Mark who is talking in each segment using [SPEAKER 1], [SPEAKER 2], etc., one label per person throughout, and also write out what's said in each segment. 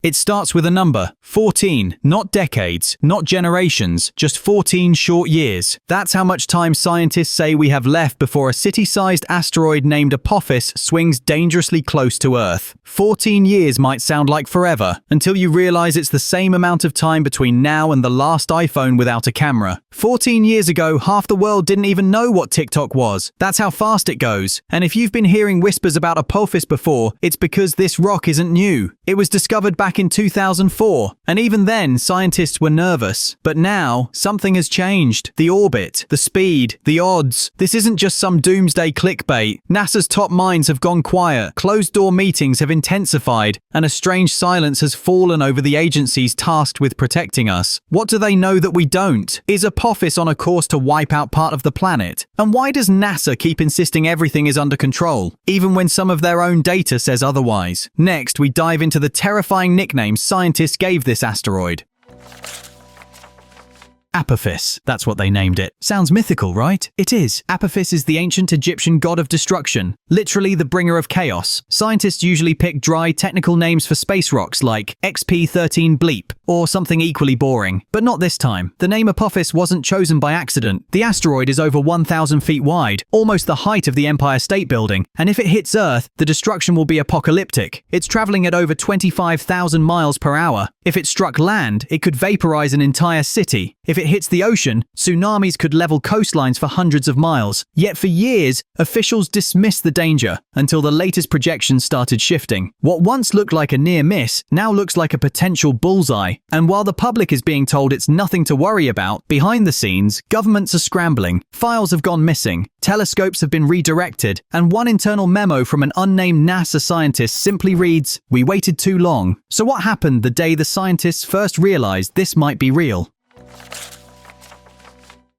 [SPEAKER 1] It starts with a number, 14, not decades, not generations, just 14 short years. That's how much time scientists say we have left before a city-sized asteroid named Apophis swings dangerously close to Earth. 14 years might sound like forever, until you realize it's the same amount of time between now and the last iPhone without a camera. 14 years ago, half the world didn't even know what TikTok was. That's how fast it goes. And if you've been hearing whispers about Apophis before, it's because this rock isn't new. It was discovered back in 2004, and even then, scientists were nervous. But now, something has changed. The orbit, the speed, the odds. This isn't just some doomsday clickbait. NASA's top minds have gone quiet, closed-door meetings have intensified, and a strange silence has fallen over the agencies tasked with protecting us. What do they know that we don't? Is Apophis on a course to wipe out part of the planet? And why does NASA keep insisting everything is under control, even when some of their own data says otherwise? Next, we dive into the terrifying nickname scientists gave this asteroid. Apophis, that's what they named it. Sounds mythical, right? It is. Apophis is the ancient Egyptian god of destruction, literally the bringer of chaos. Scientists usually pick dry, technical names for space rocks like XP13 Bleep, or something equally boring. But not this time. The name Apophis wasn't chosen by accident. The asteroid is over 1,000 feet wide, almost the height of the Empire State Building, and if it hits Earth, the destruction will be apocalyptic. It's traveling at over 25,000 miles per hour. If it struck land, it could vaporize an entire city. If it hits the ocean, tsunamis could level coastlines for hundreds of miles. Yet for years, officials dismissed the danger until the latest projections started shifting. What once looked like a near miss now looks like a potential bullseye. And while the public is being told it's nothing to worry about, behind the scenes, governments are scrambling. Files have gone missing, telescopes have been redirected, and one internal memo from an unnamed NASA scientist simply reads, "We waited too long." So what happened the day the scientists first realized this might be real?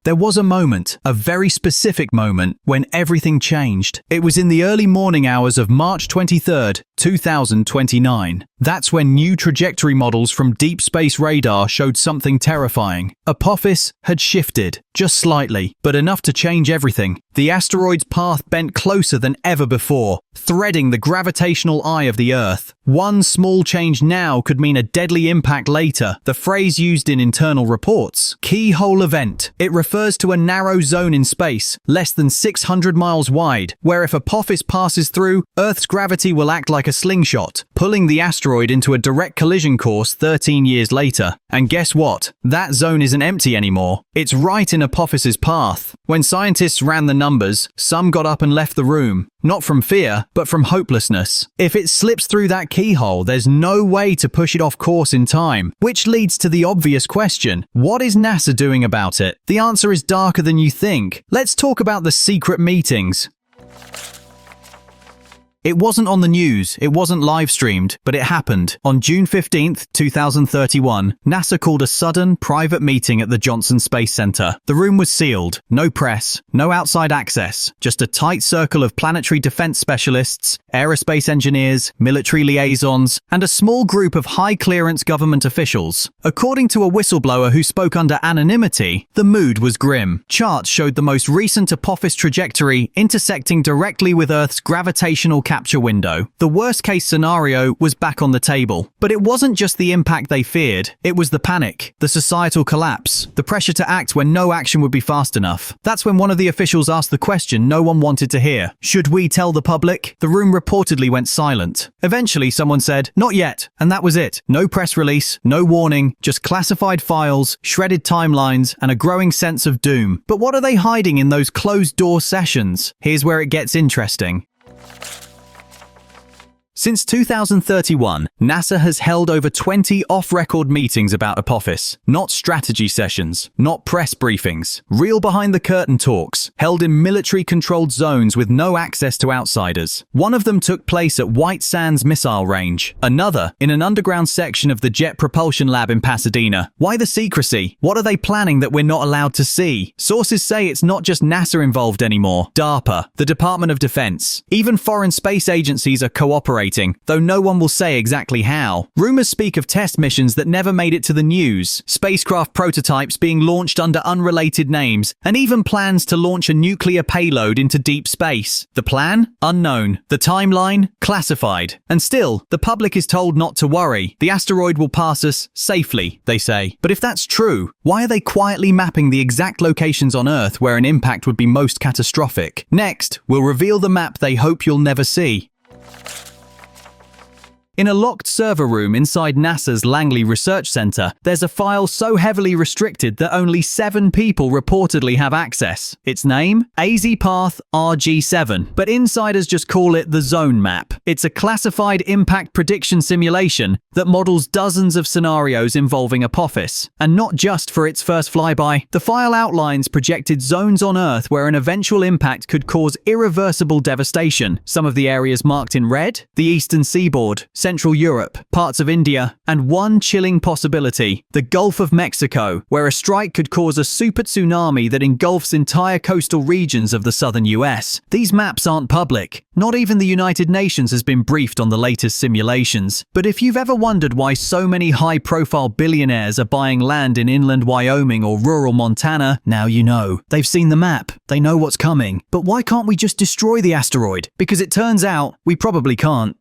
[SPEAKER 1] There was a moment, a very specific moment, when everything changed. It was in the early morning hours of March 23rd, 2029. That's when new trajectory models from deep space radar showed something terrifying. Apophis had shifted, just slightly, but enough to change everything. The asteroid's path bent closer than ever before, threading the gravitational eye of the Earth. One small change now could mean a deadly impact later, the phrase used in internal reports. Keyhole event. It refers to a narrow zone in space, less than 600 miles wide, where if Apophis passes through, Earth's gravity will act like a slingshot, pulling the asteroid into a direct collision course 13 years later. And guess what? That zone isn't empty anymore. It's right in Apophis's path. When scientists ran the numbers, some got up and left the room. Not from fear, but from hopelessness. If it slips through that keyhole, there's no way to push it off course in time. Which leads to the obvious question, what is NASA doing about it? The answer is darker than you think. Let's talk about the secret meetings. It wasn't on the news, it wasn't live streamed, but it happened. On June 15th, 2031, NASA called a sudden, private meeting at the Johnson Space Center. The room was sealed. No press, no outside access, just a tight circle of planetary defense specialists, aerospace engineers, military liaisons, and a small group of high-clearance government officials. According to a whistleblower who spoke under anonymity, the mood was grim. Charts showed the most recent Apophis trajectory intersecting directly with Earth's gravitational capture window. The worst-case scenario was back on the table. But it wasn't just the impact they feared. It was the panic, the societal collapse, the pressure to act when no action would be fast enough. That's when one of the officials asked the question no one wanted to hear. Should we tell the public? The room reportedly went silent. Eventually, someone said, "Not yet," and that was it. No press release, no warning, just classified files, shredded timelines, and a growing sense of doom. But what are they hiding in those closed-door sessions? Here's where it gets interesting. Since 2031, NASA has held over 20 off-record meetings about Apophis. Not strategy sessions, not press briefings. Real behind-the-curtain talks, held in military-controlled zones with no access to outsiders. One of them took place at White Sands Missile Range. Another, in an underground section of the Jet Propulsion Lab in Pasadena. Why the secrecy? What are they planning that we're not allowed to see? Sources say it's not just NASA involved anymore. DARPA, the Department of Defense. Even foreign space agencies are cooperating. operating, though no one will say exactly how. Rumors speak of test missions that never made it to the news, spacecraft prototypes being launched under unrelated names, and even plans to launch a nuclear payload into deep space. The plan? Unknown. The timeline? Classified. And still, the public is told not to worry. The asteroid will pass us safely, they say. But if that's true, why are they quietly mapping the exact locations on Earth where an impact would be most catastrophic? Next, we'll reveal the map they hope you'll never see. In a locked server room inside NASA's Langley Research Center, there's a file so heavily restricted that only 7 people reportedly have access. Its name? AZ Path RG7, but insiders just call it the Zone Map. It's a classified impact prediction simulation that models dozens of scenarios involving Apophis. And not just for its first flyby. The file outlines projected zones on Earth where an eventual impact could cause irreversible devastation. Some of the areas marked in red? The eastern seaboard, Central Europe, parts of India, and one chilling possibility, the Gulf of Mexico, where a strike could cause a super tsunami that engulfs entire coastal regions of the southern US. These maps aren't public. Not even the United Nations has been briefed on the latest simulations. But if you've ever wondered why so many high-profile billionaires are buying land in inland Wyoming or rural Montana, now you know. They've seen the map. They know what's coming. But why can't we just destroy the asteroid? Because it turns out we probably can't.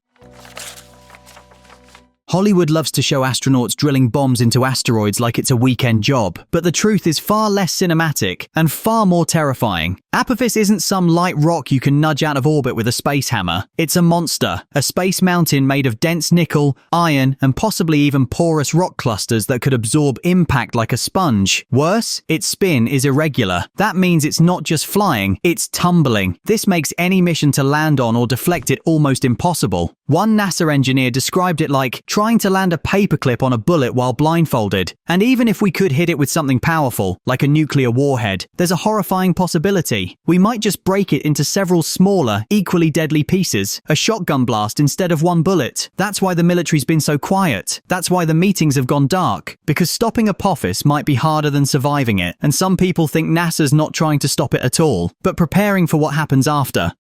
[SPEAKER 1] Hollywood loves to show astronauts drilling bombs into asteroids like it's a weekend job, but the truth is far less cinematic and far more terrifying. Apophis isn't some light rock you can nudge out of orbit with a space hammer. It's a monster, a space mountain made of dense nickel, iron, and possibly even porous rock clusters that could absorb impact like a sponge. Worse, its spin is irregular. That means it's not just flying, it's tumbling. This makes any mission to land on or deflect it almost impossible. One NASA engineer described it like trying to land a paperclip on a bullet while blindfolded. And even if we could hit it with something powerful, like a nuclear warhead, there's a horrifying possibility. We might just break it into several smaller, equally deadly pieces, a shotgun blast instead of one bullet. That's why the military's been so quiet. That's why the meetings have gone dark. Because stopping Apophis might be harder than surviving it, and some people think NASA's not trying to stop it at all, but preparing for what happens after.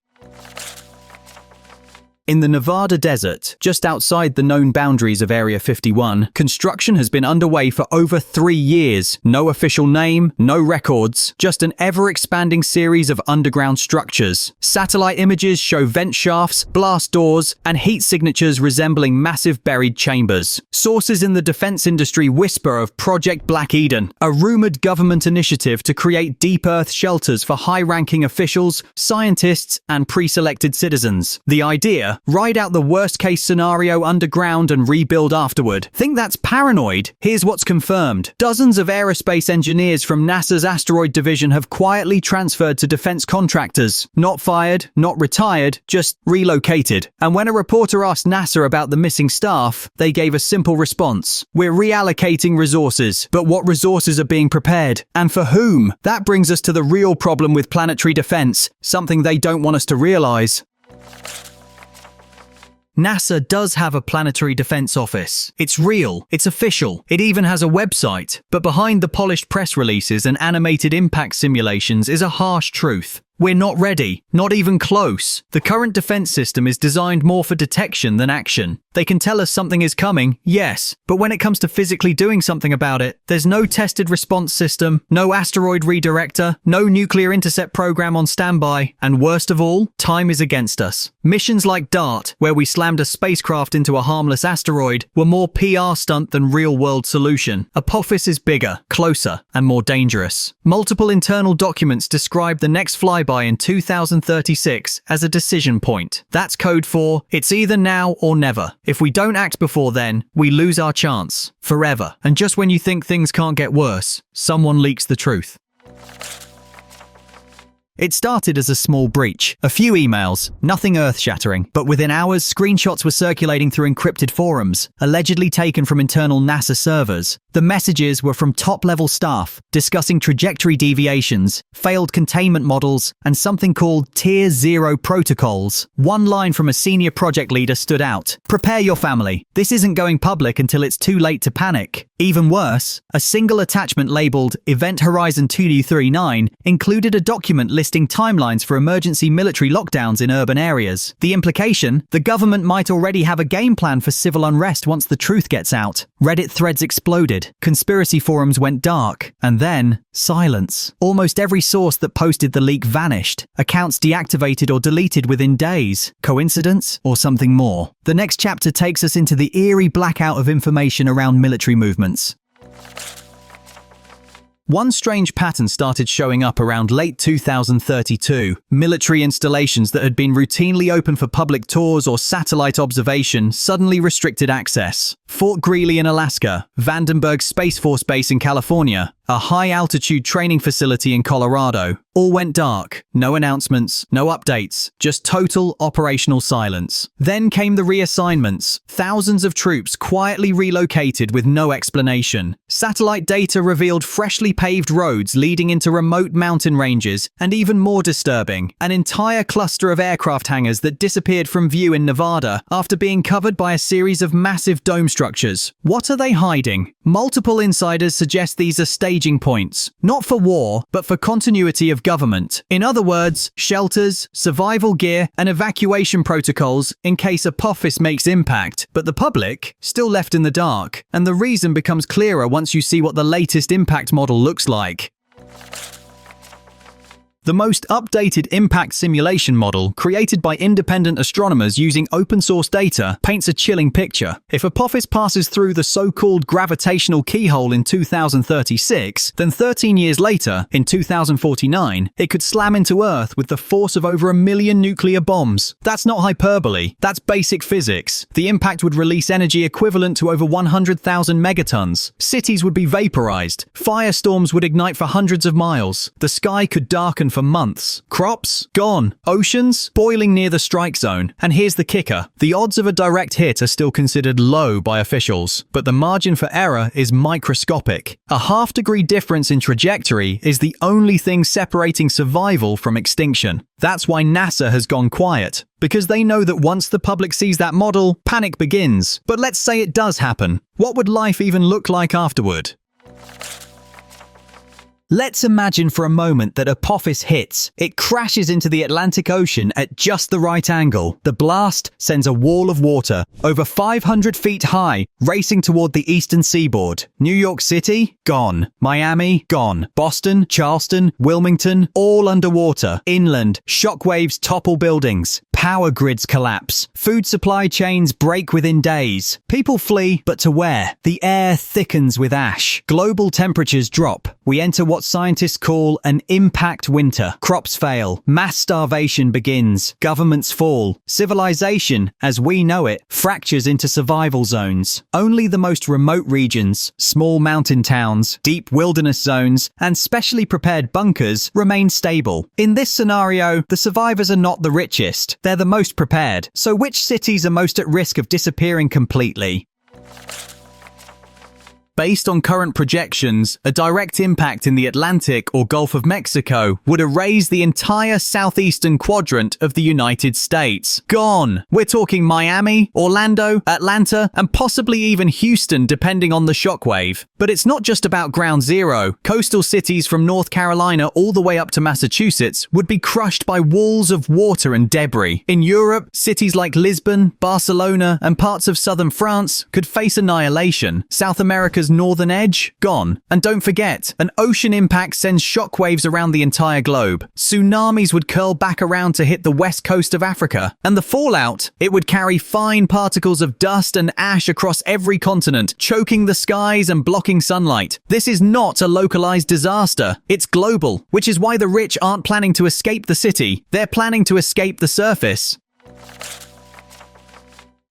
[SPEAKER 1] In the Nevada desert, just outside the known boundaries of Area 51, construction has been underway for over 3 years. No official name, no records, just an ever-expanding series of underground structures. Satellite images show vent shafts, blast doors, and heat signatures resembling massive buried chambers. Sources in the defense industry whisper of Project Black Eden, a rumored government initiative to create deep earth shelters for high-ranking officials, scientists, and pre-selected citizens. The idea? Ride out the worst-case scenario underground and rebuild afterward. Think that's paranoid? Here's what's confirmed. Dozens of aerospace engineers from NASA's Asteroid division have quietly transferred to defense contractors. Not fired, not retired, just relocated. And when a reporter asked NASA about the missing staff, they gave a simple response. We're reallocating resources. But what resources are being prepared? And for whom? That brings us to the real problem with planetary defense, something they don't want us to realize. NASA does have a planetary defense office. It's real, it's official, it even has a website. But behind the polished press releases and animated impact simulations is a harsh truth. We're not ready, not even close. The current defense system is designed more for detection than action. They can tell us something is coming, yes, but when it comes to physically doing something about it, there's no tested response system, no asteroid redirector, no nuclear intercept program on standby, and worst of all, time is against us. Missions like DART, where we slammed a spacecraft into a harmless asteroid, were more PR stunt than real-world solution. Apophis is bigger, closer, and more dangerous. Multiple internal documents describe the next flyby in 2036 as a decision point. That's code for, it's either now or never. If we don't act before then, we lose our chance. Forever. And just when you think things can't get worse, someone leaks the truth. It started as a small breach, a few emails, nothing earth-shattering, but within hours, screenshots were circulating through encrypted forums, allegedly taken from internal NASA servers. The messages were from top-level staff, discussing trajectory deviations, failed containment models, and something called Tier 0 protocols. One line from a senior project leader stood out. Prepare your family. This isn't going public until it's too late to panic. Even worse, a single attachment labeled Event Horizon 2239 included a document listing listing timelines for emergency military lockdowns in urban areas. The implication? The government might already have a game plan for civil unrest once the truth gets out. Reddit threads exploded, conspiracy forums went dark, and then silence. Almost every source that posted the leak vanished. Accounts deactivated or deleted within days. Coincidence or something more? The next chapter takes us into the eerie blackout of information around military movements. One strange pattern started showing up around late 2032. Military installations that had been routinely open for public tours or satellite observation suddenly restricted access. Fort Greely in Alaska, Vandenberg Space Force Base in California, a high-altitude training facility in Colorado. All went dark. No announcements, no updates, just total operational silence. Then came the reassignments. Thousands of troops quietly relocated with no explanation. Satellite data revealed freshly paved roads leading into remote mountain ranges, and even more disturbing, an entire cluster of aircraft hangars that disappeared from view in Nevada after being covered by a series of massive dome structures. What are they hiding? Multiple insiders suggest these are staging points, not for war, but for continuity of government. In other words, shelters, survival gear, and evacuation protocols in case Apophis makes impact, but the public still left in the dark. And the reason becomes clearer once you see what the latest impact model looks like. The most updated impact simulation model, created by independent astronomers using open-source data, paints a chilling picture. If Apophis passes through the so-called gravitational keyhole in 2036, then 13 years later, in 2049, it could slam into Earth with the force of over 1 million nuclear bombs. That's not hyperbole, that's basic physics. The impact would release energy equivalent to over 100,000 megatons. Cities would be vaporized. Firestorms would ignite for hundreds of miles. The sky could darken for months. Crops? Gone. Oceans? Boiling near the strike zone. And here's the kicker. The odds of a direct hit are still considered low by officials, but the margin for error is microscopic. A half-degree difference in trajectory is the only thing separating survival from extinction. That's why NASA has gone quiet, because they know that once the public sees that model, panic begins. But let's say it does happen. What would life even look like afterward? Let's imagine for a moment that Apophis hits. It crashes into the Atlantic Ocean at just the right angle. The blast sends a wall of water, over 500 feet high, racing toward the eastern seaboard. New York City? Gone. Miami? Gone. Boston, Charleston, Wilmington? All underwater. Inland, shockwaves topple buildings. Power grids collapse. Food supply chains break within days. People flee, but to where? The air thickens with ash. Global temperatures drop. We enter what scientists call an impact winter. Crops fail. Mass starvation begins. Governments fall. Civilization, as we know it, fractures into survival zones. Only the most remote regions, small mountain towns, deep wilderness zones, and specially prepared bunkers remain stable. In this scenario, the survivors are not the richest. They're the most prepared. So which cities are most at risk of disappearing completely? Based on current projections, a direct impact in the Atlantic or Gulf of Mexico would erase the entire southeastern quadrant of the United States. Gone! We're talking Miami, Orlando, Atlanta, and possibly even Houston depending on the shockwave. But it's not just about ground zero. Coastal cities from North Carolina all the way up to Massachusetts would be crushed by walls of water and debris. In Europe, cities like Lisbon, Barcelona, and parts of southern France could face annihilation. South America's northern edge? Gone. And don't forget, an ocean impact sends shockwaves around the entire globe. Tsunamis would curl back around to hit the west coast of Africa. And the fallout? It would carry fine particles of dust and ash across every continent, choking the skies and blocking sunlight. This is not a localized disaster. It's global, which is why the rich aren't planning to escape the city. They're planning to escape the surface.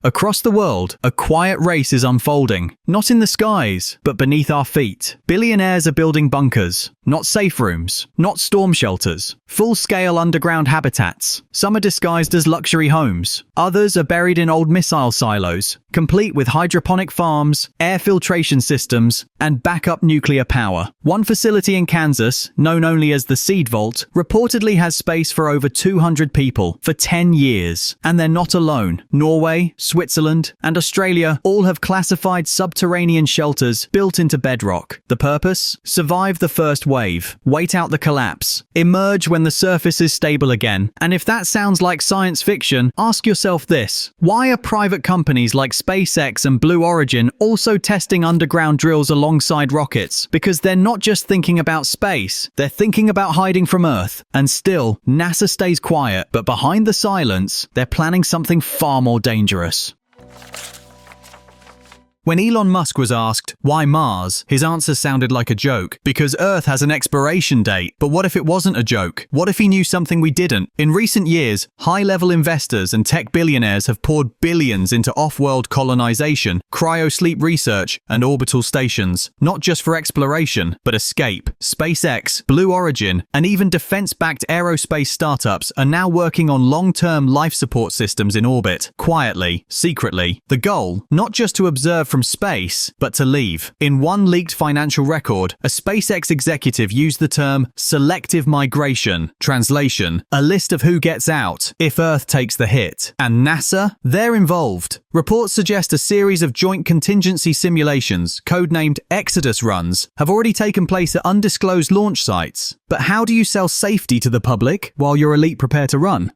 [SPEAKER 1] Across the world, a quiet race is unfolding. Not in the skies, but beneath our feet. Billionaires are building bunkers. Not safe rooms. Not storm shelters. Full-scale underground habitats. Some are disguised as luxury homes. Others are buried in old missile silos, complete with hydroponic farms, air filtration systems, and backup nuclear power. One facility in Kansas, known only as the Seed Vault, reportedly has space for over 200 people for 10 years. And they're not alone. Norway, Switzerland, and Australia all have classified subterranean shelters built into bedrock. The purpose? Survive the first wave, wait out the collapse, emerge when the surface is stable again. And if that sounds like science fiction, ask yourself this: why are private companies like SpaceX and Blue Origin also testing underground drills alongside rockets? Because they're not just thinking about space, they're thinking about hiding from Earth. And still, NASA stays quiet, but behind the silence, they're planning something far more dangerous. When Elon Musk was asked, why Mars, his answer sounded like a joke. Because Earth has an expiration date. But what if it wasn't a joke? What if he knew something we didn't? In recent years, high-level investors and tech billionaires have poured billions into off-world colonization, cryosleep research, and orbital stations. Not just for exploration, but escape. SpaceX, Blue Origin, and even defense-backed aerospace startups are now working on long-term life support systems in orbit. Quietly, secretly. The goal, not just to observe from space, but to leave. In one leaked financial record, a SpaceX executive used the term selective migration. Translation: a list of who gets out if Earth takes the hit. And NASA? They're involved. Reports suggest a series of joint contingency simulations, codenamed Exodus runs, have already taken place at undisclosed launch sites. But how do you sell safety to the public while your elite prepare to run?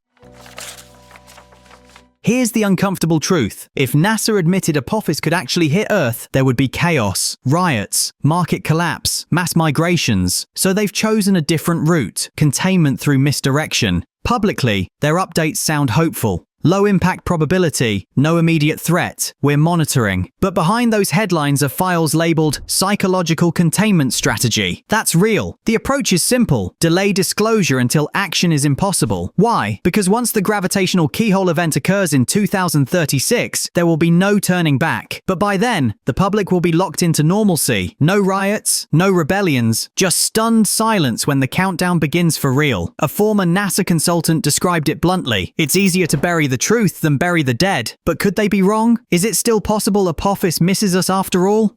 [SPEAKER 1] Here's the uncomfortable truth. If NASA admitted Apophis could actually hit Earth, there would be chaos, riots, market collapse, mass migrations. So they've chosen a different route: containment through misdirection. Publicly, their updates sound hopeful. Low impact probability, no immediate threat, we're monitoring. But behind those headlines are files labeled psychological containment strategy. That's real. The approach is simple: delay disclosure until action is impossible. Why? Because once the gravitational keyhole event occurs in 2036, there will be no turning back. But by then, the public will be locked into normalcy. No riots, no rebellions, just stunned silence when the countdown begins for real. A former NASA consultant described it bluntly: it's easier to bury the truth than bury the dead. But could they be wrong? Is it still possible Apophis misses us after all?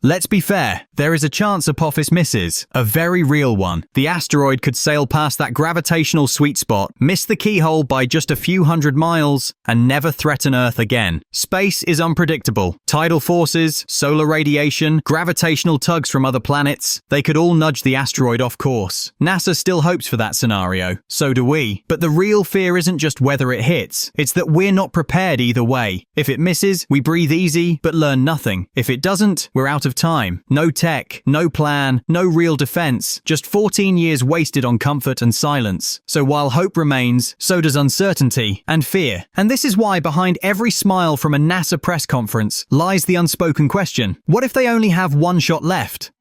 [SPEAKER 1] Let's be fair, there is a chance Apophis misses. A very real one. The asteroid could sail past that gravitational sweet spot, miss the keyhole by just a few hundred miles, and never threaten Earth again. Space is unpredictable. Tidal forces, solar radiation, gravitational tugs from other planets, they could all nudge the asteroid off course. NASA still hopes for that scenario. So do we. But the real fear isn't just whether it hits, it's that we're not prepared either way. If it misses, we breathe easy, but learn nothing. If it doesn't, we're out of time. No tech, no plan, no real defense, just 14 years wasted on comfort and silence. So while hope remains, so does uncertainty and fear. And this is why behind every smile from a NASA press conference lies the unspoken question: what if they only have one shot left?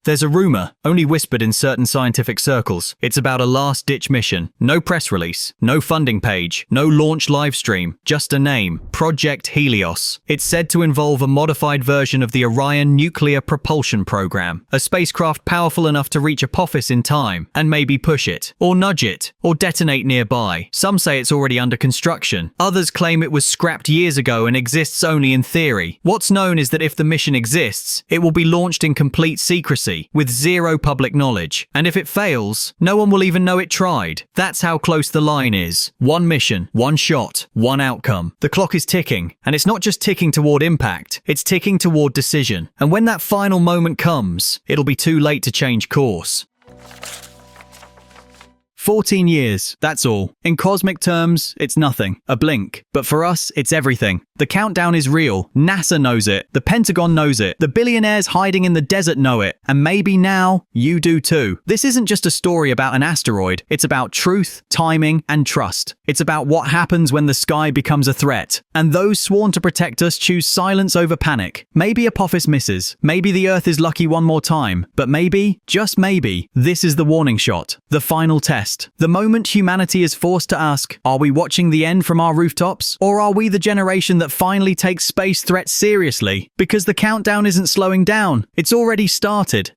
[SPEAKER 1] There's a rumor, only whispered in certain scientific circles. It's about a last-ditch mission. No press release, no funding page, no launch livestream, just a name: Project Helios. It's said to involve a modified version of the Orion nuclear propulsion program, a spacecraft powerful enough to reach Apophis in time, and maybe push it, or nudge it, or detonate nearby. Some say it's already under construction. Others claim it was scrapped years ago and exists only in theory. What's known is that if the mission exists, it will be launched in complete secrecy, with zero public knowledge. And if it fails, no one will even know it tried. That's how close the line is. One mission, one shot, one outcome. The clock is ticking, and it's not just ticking toward impact, it's ticking toward decision. And when that final moment comes, it'll be too late to change course. 14 years, that's all. In cosmic terms, it's nothing, a blink. But for us, it's everything. The countdown is real. NASA knows it. The Pentagon knows it. The billionaires hiding in the desert know it. And maybe now, you do too. This isn't just a story about an asteroid. It's about truth, timing, and trust. It's about what happens when the sky becomes a threat. And those sworn to protect us choose silence over panic. Maybe Apophis misses. Maybe the Earth is lucky one more time. But maybe, just maybe, this is the warning shot. The final test. The moment humanity is forced to ask, are we watching the end from our rooftops? Or are we the generation that finally takes space threats seriously? Because the countdown isn't slowing down. It's already started.